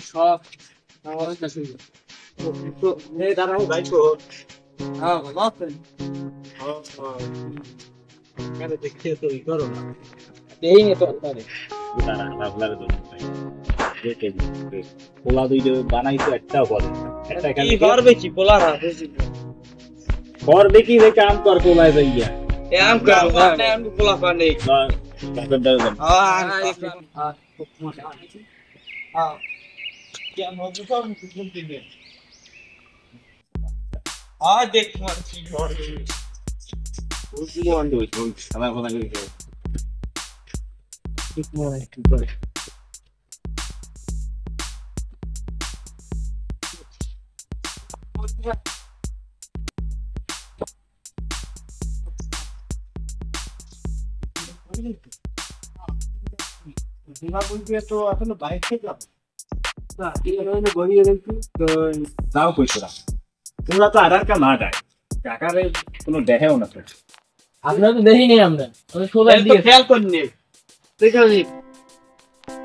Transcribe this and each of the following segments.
সব দাঁড়াও ভাই তো দেখে তো ই করো না এই তো পোলা দুই বানাইতো একটাও করে কি করবে কি পোলা না করবে কি রে কাম কর পোলায় যাইয়া এম কাম না এম পোলা পানি দেখ মারছি তো এখনো বাইক থেকে যাও কইছিলাম তোমরা তো আধার কার্ড না যায় টাকারে কোনো দেখাও না আপনারা তো দেখি নেই আমরা সবাই দিয়ে খেয়াল করিনি তুই খালি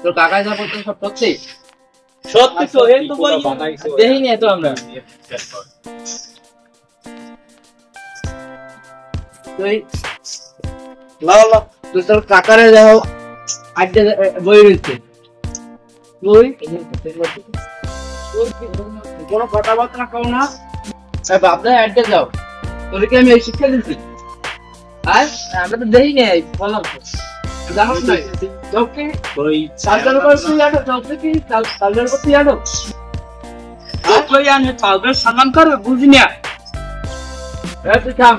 তোর কাকা যা বলতো সব সত্যি সত্যি তো এই তো বই দেখি নেই তো আমরা তুই লাও লাও তুই তোর কাকারে যাও আজকে বই রয়েছে তুই কোনো কথাবার্তা কও না বাপদা অ্যাড্রেস যাও তোদেরকে আমি এই শিক্ষা দিচ্ছি আর আমরা তো দেখি নেই বললাম তো জানো না তোকে ওই সালজার করতে জানো তোকে কি সালজার করতে জানো ওই আনে সালজার সম্মান করবে বুঝি না তুই কাম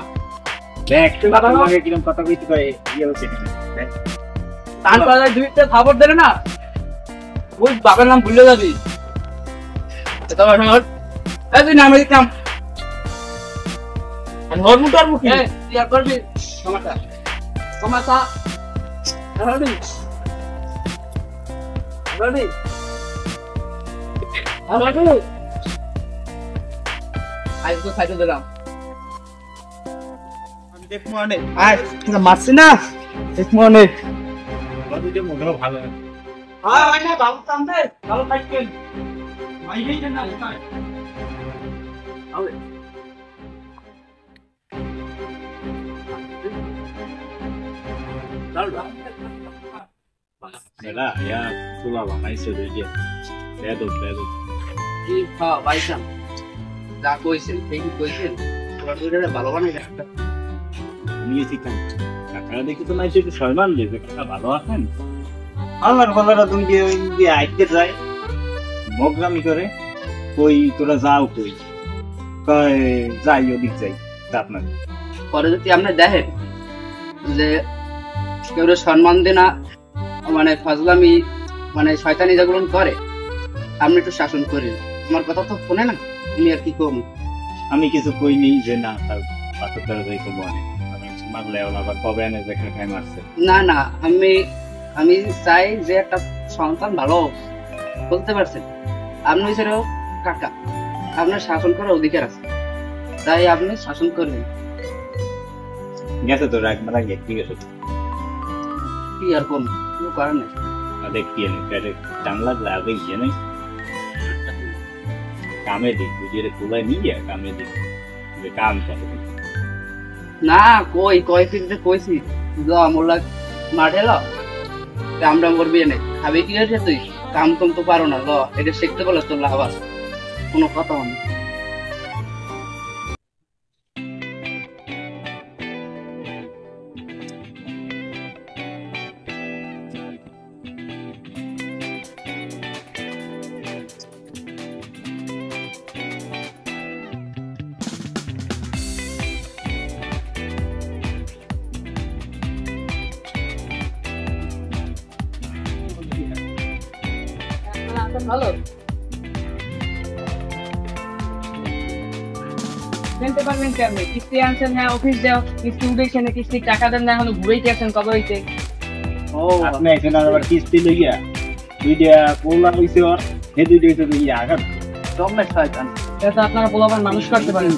দেখ তুই কথা লাগে কিরকম কথা কইতে কয় ইয়ে হচ্ছে তারপরে দুইটা খবর দেবে না ওই বাবার নাম ভুলে যাবি তোমার হট তুই নামে কাম হরমুটার মুখে ইয়ার করবি সমস্যা সমস্যা রেডি রেডি রেডি আই তো খাইতে দিলাম আমি দেখ মনে আয় তোরা মারছিস না দেখ মনে বাদুতে মনও ভালো হ্যাঁ ওই না বাবু কামতে ভালো থাকবেন মাইকেই না উঠায় আরে মেলা ইয়া তোলা বানাইছে যে বেদ কি হ্যাঁ ভাইজান যা কইছেন ঠিক কইছেন তোরা দুইটা ভালো বানাই একটা নিয়ে শিখান কাকা দেখি তো নাই একটু সম্মান দিবে কাকা ভালো আছেন আমার বলারা তুমি যে আইতে যায় মগরামি করে কই তোরা যাও কই কয় যাই ওদিক যাই আপনার পরে যদি আপনি দেখেন যে কেউ সম্মান দেয় না মানে ফাজলামি মানে শয়তানি যেগুলো করে আপনি একটু শাসন করেন আমার কথা তো শোনে না তুমি আর কি কম আমি কিছু কইনি যে না তার পাথর ধরে যাই তো বনে আমি মারলে আবার কবে এনে দেখা খাই মারছে না না আমি চাই যে একটা সন্তান ভালো বলতে পারছেন আপনি হয়েছিল কাকা আপনার শাসন করার অধিকার আছে তাই আপনি শাসন করবেন গেছে তো একবার আগে ঠিক আছে কি আর কোন কোনো কারণ নেই দেখ কি এনে পেটে টান লাগলে আগে গিয়ে নেই কামে দিক বুঝিয়ে খোলায় নিয়ে কামে দিক কাম করে না কই ফিরতে কইছি মোল্লা মাঠে ল কামটা করবি এনে খাবে কি হয়েছে তুই কাম কম তো পারো না ল এটা শিখতে বলে তোর লাভ আছে কোনো কথা নেই ভালো জানতে পারবেন কেমনে কিস্তি আনছেন না অফিস যাও কিস্তি উঠেছে না কিস্তি টাকা দেন না এখনো ঘুরেই গেছেন কবে হইতে ও আপনি এখানে আবার কিস্তি লইয়া দুইটা পোলা হইছে আর এই দুইটা হইছে লইয়া আগার তোমরা শয়তান এটা আপনারা পোলাপান মানুষ করতে পারেন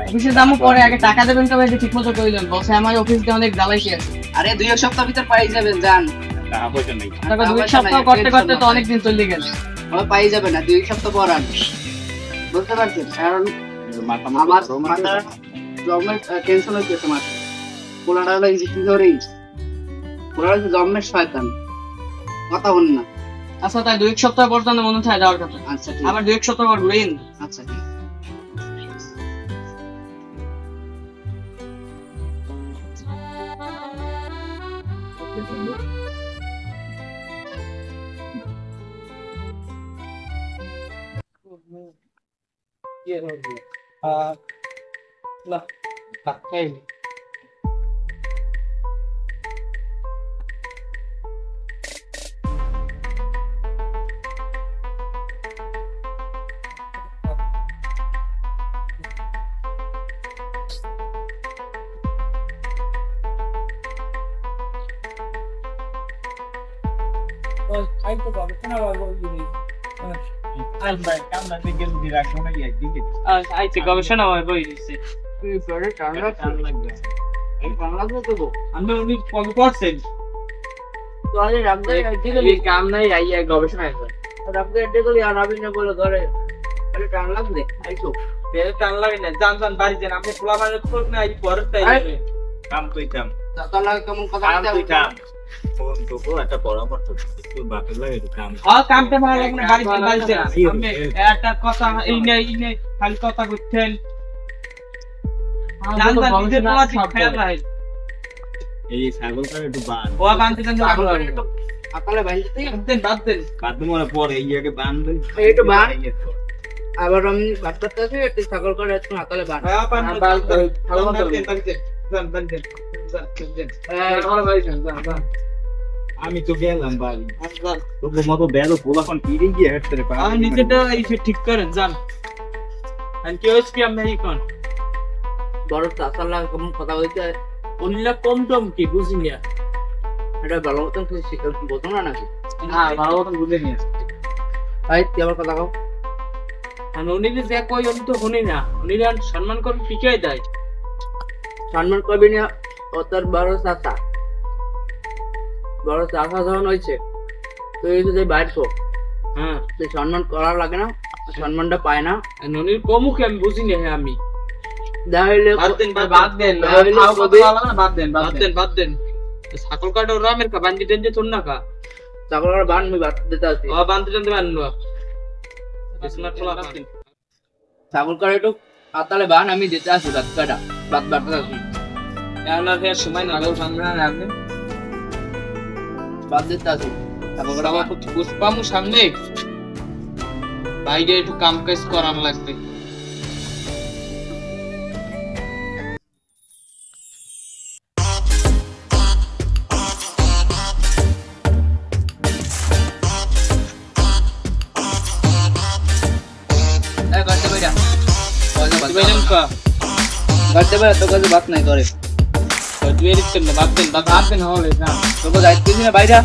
অফিসের দামও পরে আগে টাকা দেবেন তবে ঠিক মতো কইলেন বসে আমার অফিস দিয়ে অনেক জ্বালাইছি আছে আরে 2 সপ্তাহ ভিতর পাই যাবেন, যান। টাকা পয়সা নেই। টাকা 2 সপ্তাহ করতে করতে তো অনেক দিন চলে গেল। হবে পাই যাবে না, 2 সপ্তাহ পর আন। বুঝতে পারছেন? কারণ আমার মাথা জন্মের টেনশন হচ্ছে তোমার। পোলাটা হলো ইঞ্জেকশন ধরেই, পোলাটা হচ্ছে জন্মের শয়তান, কথা বল না। আচ্ছা তাই 2 সপ্তাহ পর্যন্ত মনে থাকে যাওয়ার কথা। আচ্ছা ঠিক আবার 2 সপ্তাহ পর ঘুরেন। আচ্ছা ঠিক গবেষণা হয় বই দিচ্ছে। কাম নাই গবেষণা টান লাগে না, জান জান বাড়ি যান, আপনি খোলা মানে পরের কাম কইতাম কেমন কথা একটা পরামর্শ একটু বাপের লাগে একটু কাম কামটা ভালো লাগে না, বাড়ি যান। আপনি একটা কথা এই নেই খালি কথা করছেন। জান জান নিজের পোলা ঠিক খেয়াল রাখেন। এই ছাগলটার একটু বান ও বানতে দেন, আকালে বাইতে বাদ দেন বাদ মনে পরে এই আগে বান দেন একটু বান। আবার আমি বাচ্চার কাছে একটু ছাগল করে একটু আকালে বান। আমি তো গেলাম বাড়ি তোর মতো বেরো পোলাখন তীরে গিয়ে হেঁটতে আমি নিজেটা এই ঠিক করেন যান। আর কি হয়েছে কি আপনি এখন বড় চাচার লাগে কেমন কথা বলতে অন্যরা কম টম কি বুঝি না। এটা ভালো মতন বোঝো না নাকি? না ভালো মতন বুঝে নিয়ে তাই তুই আবার কথা কও। উনি যে কই আমি তো শুনি না, উনি সম্মান করে শিখাই দেয়। সম্মান করবি না, ও তোর বড় চাচা, বড় চাচা যখন হয়েছে তুই যদি বাইরছো, হ্যাঁ তুই সম্মান করা লাগে না, সম্মানটা পায় না। ননির কমুখে আমি বুঝি না আমি দেখাইলে বাদ দেন ছাগল কাটা রামের কা বান্দি টেনছে তোর না কা ছাগল বান আমি বাদ দিতে আসি। বান্দি টেনতে বানলো ছাগল কাটা একটু আতালে বান আমি দিতে আসি, বাদ কাটা বাদ বাড়তে আসি। সময় না সামনে আপনি বাদ দিতে আসি ছাগল কাটা। পুষ্পামু সামনে বাইরে একটু কাম কাজ করার লাগবে। বাদ নাই করে তোকে যাইতেছি না বাইরা,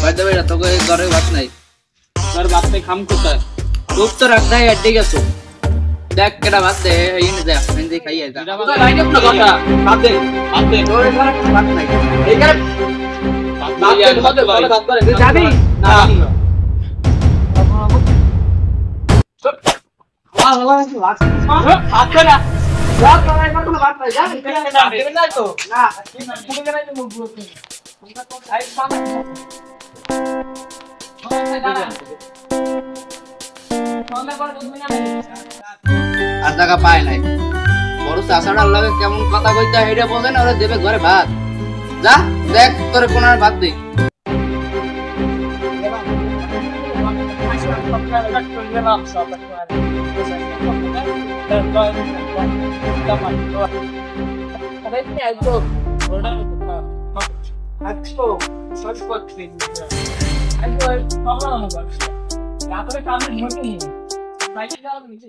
বাইরে বাইরা তোকে ঘরে ভাত নাই, তোর বাপ নাই খাম কোথায় তোর তো রাখ নাই আড্ডে গেছো। দেখ কেটা ভাত দে এনে দে এনে খাইয়ে যা বাইরে কোনো কথা বাদ দেন তোর ঘরে কোনো ভাত নাই এইখানে ভাত করে যাবি না। ভাত করে ভাত করে কোনো ভাত নাই যাবি না তো না তুমি কেন মুখ বলছো তোমরা তো সাইড সামনে আর টাকা পায় নাই। বড় চাষাটা লাগে কেমন কথা কইতে হেডে বোঝে না, ওরা দেবে ঘরে ভাত। যা দেখ তোর কোন আর ভাত দিই। তারপরে কামে ঢুকে নিয়ে বাইরে যাওয়া নিচে